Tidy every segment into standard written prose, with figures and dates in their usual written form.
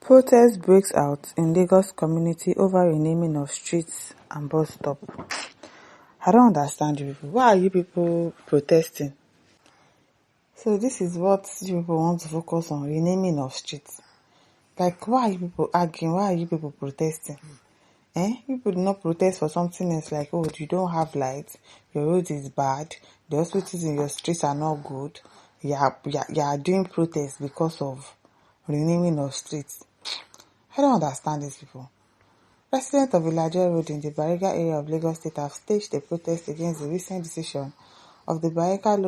Protest breaks out in Lagos community over renaming of streets and bus stop. I don't understand you people. Why are you people protesting? So this is what you people want to focus on, renaming of streets. Like, why are you people arguing? Why are you people protesting? You people do not protest for something else like, oh, you don't have lights, your road is bad, the hospitals in your streets are not good. You are doing protest because of renaming of streets. I don't understand these people. Residents of Ilaje Road in the Bariga area of Lagos State have staged a protest against the recent decision of the Bariga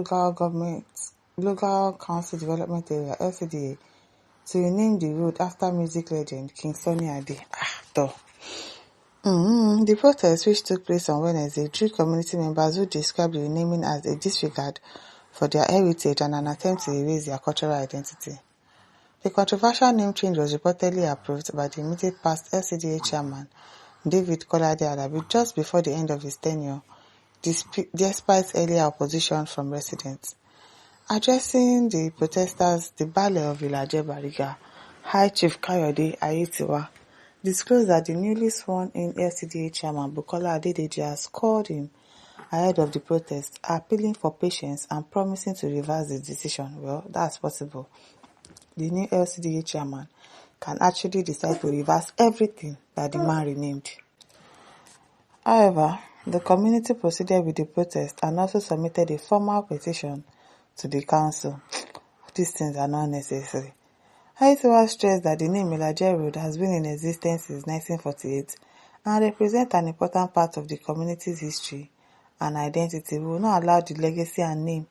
Local Council Development Area (LCDA) to rename the road after music legend King Sunny Ade. The protest, which took place on Wednesday, drew community members who described the renaming as a disregard for their heritage and an attempt to erase their cultural identity. The controversial name change was reportedly approved by the immediate past LCDA chairman, David Kolade Alabi, just before the end of his tenure, despite earlier opposition from residents. Addressing the protesters, the Baale of Ilaje Bariga, High Chief Kayode Ayetiwa, disclosed that the newly sworn-in LCDA chairman, Bukola Adedeji, has called him ahead of the protest, appealing for patience and promising to reverse the decision. Well, that's possible. The new LCDA chairman can actually decide to reverse everything that the man renamed. However, the community proceeded with the protest and also submitted a formal petition to the council. These things are not necessary. Ayetiwa stressed that the name Ilaje Road has been in existence since 1948 and represents an important part of the community's history and identity. We will not allow the legacy and name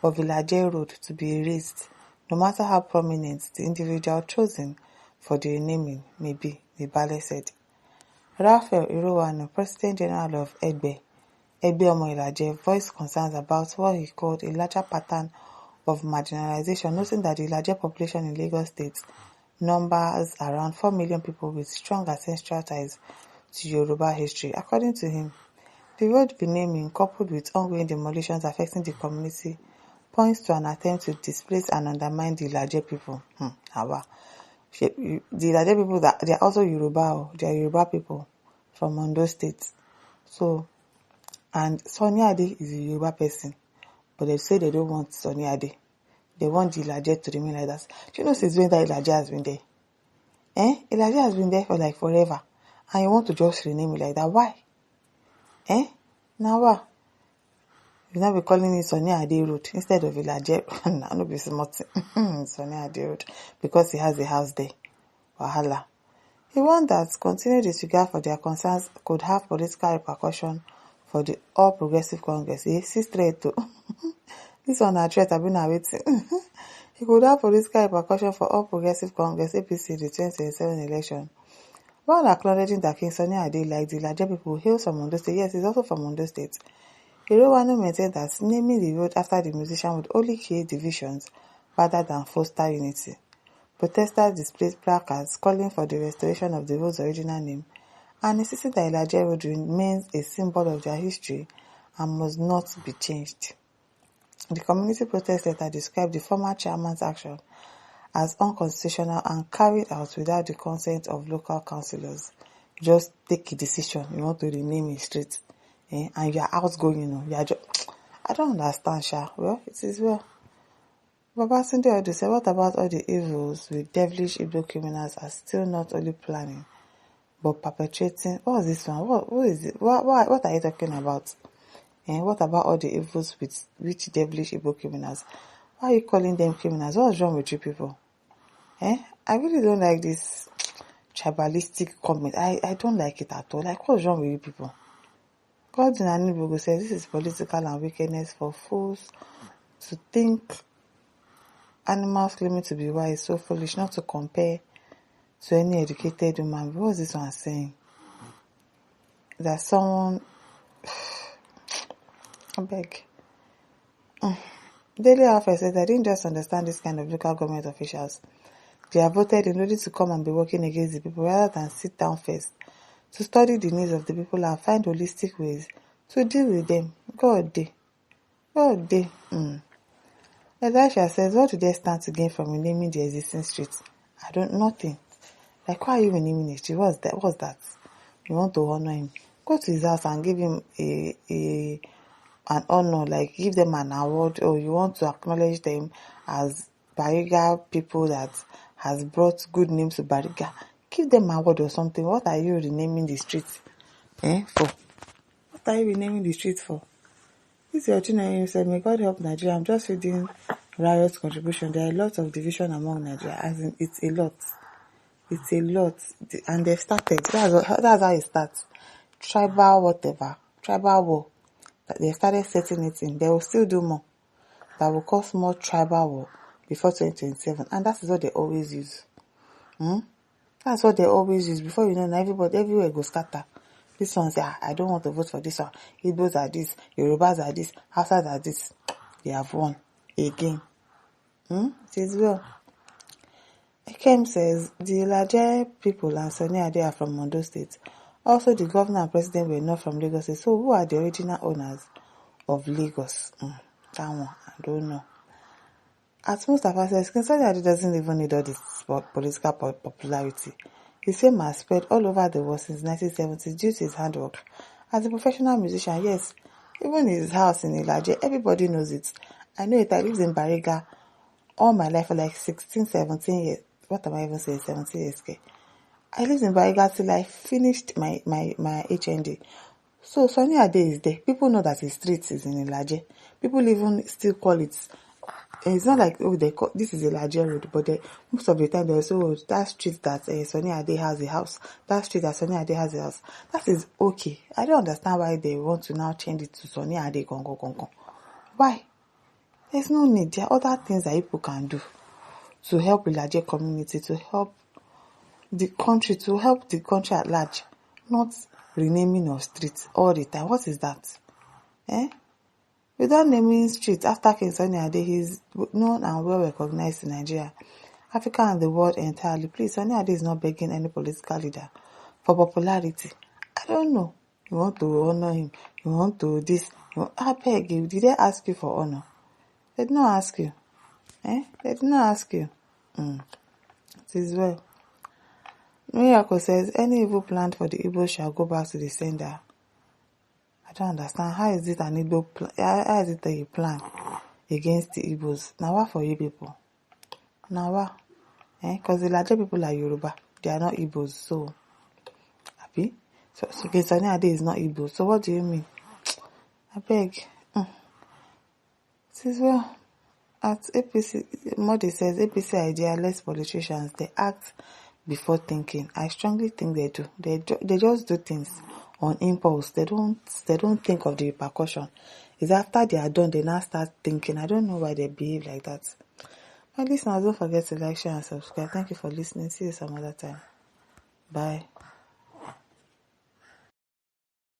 of Ilaje Road to be erased, no matter how prominent the individual chosen for the renaming may be, the Baale said. Raphael Irowanu, President General of Egbe Omo Ilaje, voiced concerns about what he called a larger pattern of marginalization, noting that the Ilaje population in Lagos State numbers around 4 million people with strong ancestral ties to Yoruba history. According to him, the road renaming, coupled with ongoing demolitions affecting the community, points to an attempt to displace and undermine the Ilaje people. The Ilaje people, they are also Yoruba, they are Yoruba people from Ondo State. So, and Sunny Ade is a Yoruba person, but they say they don't want Sunny Ade. They want the Ilaje to remain like that. Do you know since when that Ilaje has been there? Ilaje has been there for like forever. And you want to just rename it like that. Why? Now what? You now be calling it Sunny Ade Road instead of Ilaje. Now no be smart. Sunny Ade Road. Because he has a house there. Wahala. He warned that continued disregard for their concerns could have political repercussion for the All Progressive Congress. See straight to this one a threat, I've been waiting. He could have political repercussion for All Progressive Congress APC in the 2027 election. While acknowledging that King Sunny Ade, like the Ilaje people, hails from Ondo State, yes, he's also from Ondo State. Irowanu maintained that naming the road after the musician would only create divisions rather than foster unity. Protesters displayed placards calling for the restoration of the road's original name and insisted that Ilaje Road remains a symbol of their history and must not be changed. The community protest letter described the former chairman's action as unconstitutional and carried out without the consent of local councillors. You just take a decision, you want to rename a street, and you are outgoing, you are just, I don't understand, Sha. Well, it is well. Babatunde Odu said, what about all the evils with devilish Igbo criminals are still not only planning, but perpetrating? What is this one? Who is it? What are you talking about? What about all the evils with which devilish Igbo criminals? Why are you calling them criminals? What's wrong with you people? I really don't like this tribalistic comment. I don't like it at all. Like, what's wrong with you people? God in Anibogo says this is political and wickedness for fools to think animals claiming to be wise, so foolish not to compare to any educated woman. What was this one saying? That someone... I beg. Daily Alpha says, I didn't just understand this kind of local government officials. They are voted in order to come and be working against the people rather than sit down first to study the needs of the people and find holistic ways to deal with them. God day. Elisha says, what do they stand to gain from renaming the existing streets? Nothing. Like, why are you renaming a street? What's that? What's that? You want to honor him? Go to his house and give him an honor, like give them an award, or you want to acknowledge them as Bariga people that has brought good names to Bariga. Give them an award or something. What are you renaming the street for? What are you renaming the street for? This is your said, may God help Nigeria. I'm just reading Riot's contribution. There are a lot of division among Nigeria. As in, it's a lot. It's a lot. And they've started. That's how it starts. Tribal whatever. Tribal war. That they started setting it in. They will still do more. That will cause more tribal war before 2027. And that is what they always use. That's what they always use. Before you know, everybody, everywhere goes scatter. This one say, I don't want to vote for this one. Igbos are this, Yorubas are this, Hausas are this. They have won again. It is well. Ekem says, the Ilaje people and Sani Ade are from Ondo State. Also, the governor and president were not from Lagos State. So, who are the original owners of Lagos? That one, I don't know. At Mustafa says, King Sani Ade doesn't even need all this political popularity. His fame has spread all over the world since 1970s due to his hard work. As a professional musician, yes, even his house in Ilaje, everybody knows it. I know it. I lived in Bariga all my life for like 16, 17 years. What am I even saying? 17 years. Okay. I lived in Bariga till I finished my HND. So Sani Ade is there. People know that his street is in Ilaje. People even still call it. It's not like, they call this is Ilaje road, but most of the time they say, that street that Sani Ade has a house. That street that Sani Ade has a house. That is okay. I don't understand why they want to now change it to Sani Ade Gongo. Why? There's no need. There are other things that people can do to help Ilaje community, to help the country at large, not renaming of streets all the time. What is that? Without naming streets after King Sani Ade, he is known and well recognized in Nigeria, Africa and the world entirely. Please, Sani Ade is not begging any political leader for popularity. I don't know. You want to honor him. You want to this. I beg you. Did they ask you for honor? They did not ask you. They did not ask you. It is well. Miracle says, any evil planned for the Igbo shall go back to the sender. I don't understand. How is it an Igbo plan? How is it a plan against the Igbos? Now what for you people? Now what? Because the larger people are Yoruba. They are not Igbos. So, happy? So Sani Ade is not Igbo. So what do you mean? I beg. It is well. At APC, Modi says, APC idealist politicians, they act before thinking. I strongly think they do. They just do things on impulse. They don't think of the repercussion. It's after they are done, they now start thinking. I don't know why they behave like that. My listeners, don't forget to like, share, and subscribe. Thank you for listening. See you some other time. Bye.